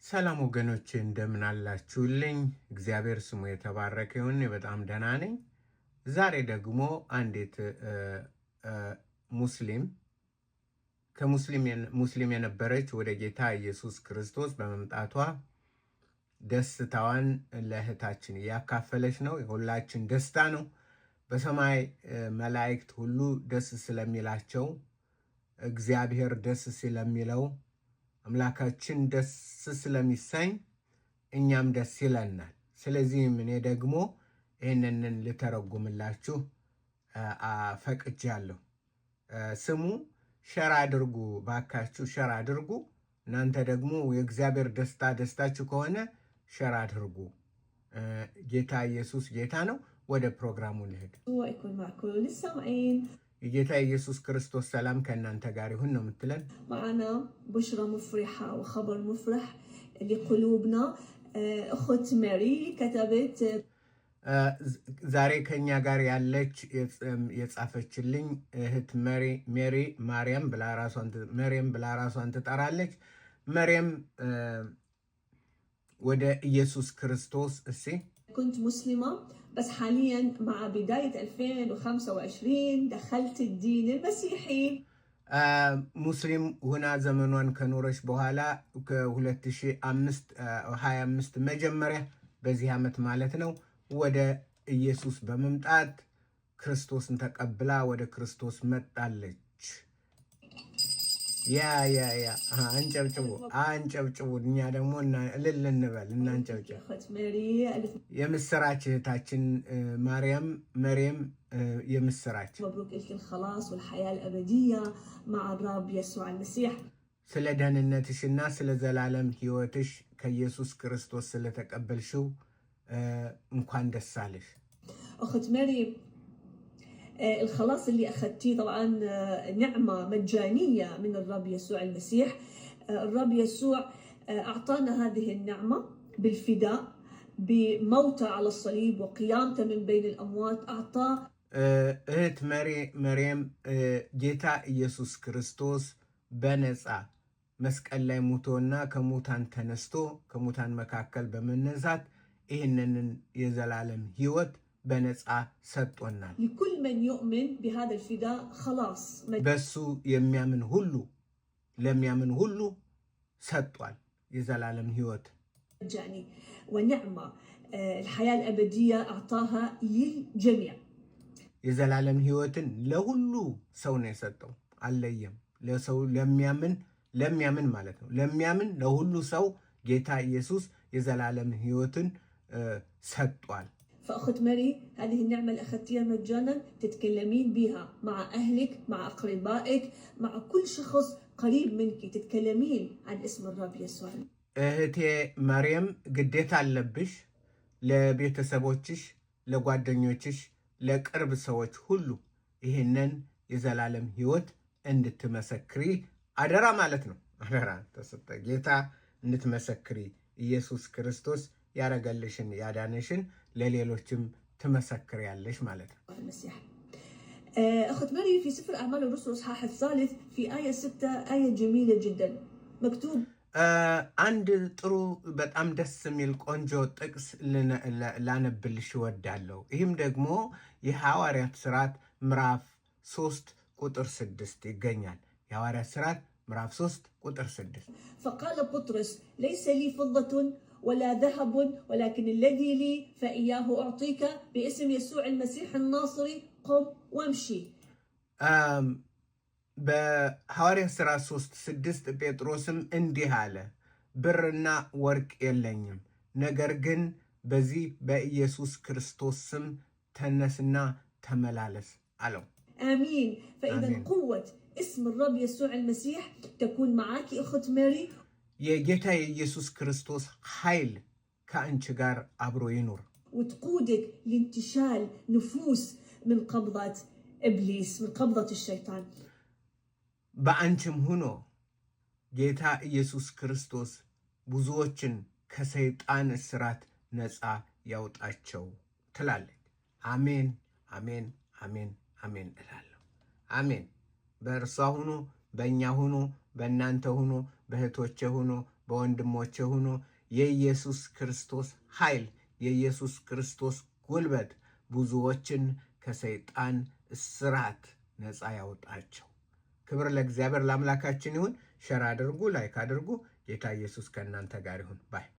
ሰላም ወገኖቼ እንደምን አላችሁልኝ? እግዚአብሔር ስሙ የተባረከ ይሁን። በጣም ደህና ነኝ። ዛሬ ደግሞ አንዲት ሙስሊም የነበረች ወደ ጌታ ኢየሱስ ክርስቶስ በመምጣቷ ደስታዋን ለእህታችን እያካፈለች ነው። የሁላችን ደስታ ነው። በሰማይ መላእክት ሁሉ ደስ ስለሚላቸው፣ እግዚአብሔር ደስ ስለሚለው፣ አምላካችን ደስ ስለሚሰኝ እኛም ደስ ይለናል። ስለዚህም እኔ ደግሞ ይህንን ልተረጉምላችሁ ፈቅጃለሁ። ስሙ ሸር አድርጉ፣ ባካችሁ ሸር አድርጉ። እናንተ ደግሞ የእግዚአብሔር ደስታ ደስታችሁ ከሆነ ሸር አድርጉ። ጌታ ኢየሱስ ጌታ ነው። ወደ ፕሮግራሙ ልሄድ። የጌታ ኢየሱስ ክርስቶስ ሰላም ከእናንተ ጋር ይሁን ነው የምትለን። معنا بشرى مفرحة وخبر مفرح لقلوبنا. أخت ماري كتبت ዛሬ ከኛ ጋር ያለች የጻፈችልኝ እህት ሜሪ ማርያም ብላ ራሷን ትጠራለች። መርያም ወደ ኢየሱስ ክርስቶስ كنت مسلمة بس حاليا مع بداية 2025 دخلت الدين المسيحي. ሙስሊም ሁና ዘመኗን ከኖረች በኋላ ከ2025 መጀመሪያ በዚህ ዓመት ማለት ነው ወደ ኢየሱስ በመምጣት ክርስቶስን ተቀብላ ወደ ክርስቶስ መጣለች። አንጨብጭቡ። እኛ ደግሞ እልል እንበል፣ እናንጨብጭብ። የምስራች እህታችን መርያም የምስራች ስለ ደህንነትሽና ስለ ዘላለም ሕይወትሽ ከኢየሱስ ክርስቶስ ስለተቀበልሽው እንኳን ደስ አለሽ። أخت ماري الخلاص اللي أخذتيه طبعا نعمة مجانية من الرب يسوع المسيح. الرب يسوع أعطانا هذه النعمة بالفداء بموته على الصليب وقيامته من بين الأموات. أعطاه እህት መርያም ጌታ ኢየሱስ ክርስቶስ በነፃ መስቀል ላይ ሙቶና ከሙታን ተነስቶ ከሙታን መካከል በመነሳት ይህንን የዘላለም ሕይወት በነፃ ሰጥቶናል። لكل من يؤمن بهذا الفداء خلاص በሱ ለሚያምን ሁሉ ሰጥቷል የዘላለም ሕይወት مجاني ونعمة. الحياة الأبدية أعطاها للجميع. የዘላለም ሕይወትን ለሁሉ ሰው ነው የሰጠው፣ አለየም። ለሰው ለሚያምን ማለት ነው። ለሚያምን ለሁሉ ሰው ጌታ ኢየሱስ የዘላለም ሕይወትን ሰጥቷል። فأخت ماري هذه النعمة اللي أخذتيها مجانا تتكلمين بها مع أهلك، مع أقربائك، مع كل شخص قريب منك، تتكلمين عن اسم الرب يسوع. እህቴ መርያም ግዴታ አለብሽ ለቤተሰቦችሽ፣ ለጓደኞችሽ፣ ለቅርብ ሰዎች ሁሉ ይህንን የዘላለም ሕይወት እንድትመሰክሪ አደራ ማለት ነው። አደራ ተሰጠ ጌታ እንድትመሰክሪ ኢየሱስ ክርስቶስ ያረገልሽን ያዳነሽን ለሌሎችም ትመሰክሪያለሽ ማለት ነው። أخت ماري في سفر أعمال الرسل الإصحاح الثالث في آية 6 آية جميلة جدا مكتوب አንድ ጥሩ በጣም ደስ የሚል ቆንጆ ጥቅስ ላነብልሽ እወዳለሁ። ይህም ደግሞ የሐዋርያት ሥራት ምዕራፍ 3 ቁጥር 6 ይገኛል። የሐዋርያት ሥራት ምዕራፍ 3 ቁጥር 6 فقال بطرس ليس لي فضة ولا ذهب ولكن الذي لي فإياه أعطيك باسم يسوع المسيح الناصري قم وامشي. በሐዋርያት ሥራት 3:6 ጴጥሮስም እንዲህ አለ፣ ብርና ወርቅ የለኝም፣ ነገር ግን በዚህ በኢየሱስ ክርስቶስ ስም ተነስና ተመላለስ አለው። آمين. فإذا قوة اسم الرب يسوع المسيح تكون معك أخت ماري. የጌታ የኢየሱስ ክርስቶስ ኃይል ከአንቺ ጋር አብሮ ይኑር وتقودك لانتشال نفوس من قبضة إبليس، من قبضة الشيطان. በአንቺም ሆኖ ጌታ ኢየሱስ ክርስቶስ ብዙዎችን ከሰይጣን እስራት ነፃ ያውጣቸው ትላለች። አሜን አሜን አሜን አሜን እላለሁ። አሜን። በእርሷ ሁኑ፣ በእኛ ሁኑ፣ በእናንተ ሁኑ፣ በእህቶቼ ሁኑ፣ በወንድሞቼ ሆኖ የኢየሱስ ክርስቶስ ኃይል የኢየሱስ ክርስቶስ ጉልበት ብዙዎችን ከሰይጣን እስራት ነፃ ያውጣቸው። ክብር ለእግዚአብሔር ለአምላካችን ይሁን። ሸር አድርጉ፣ ላይክ አድርጉ። ጌታ ኢየሱስ ከእናንተ ጋር ይሁን ባይ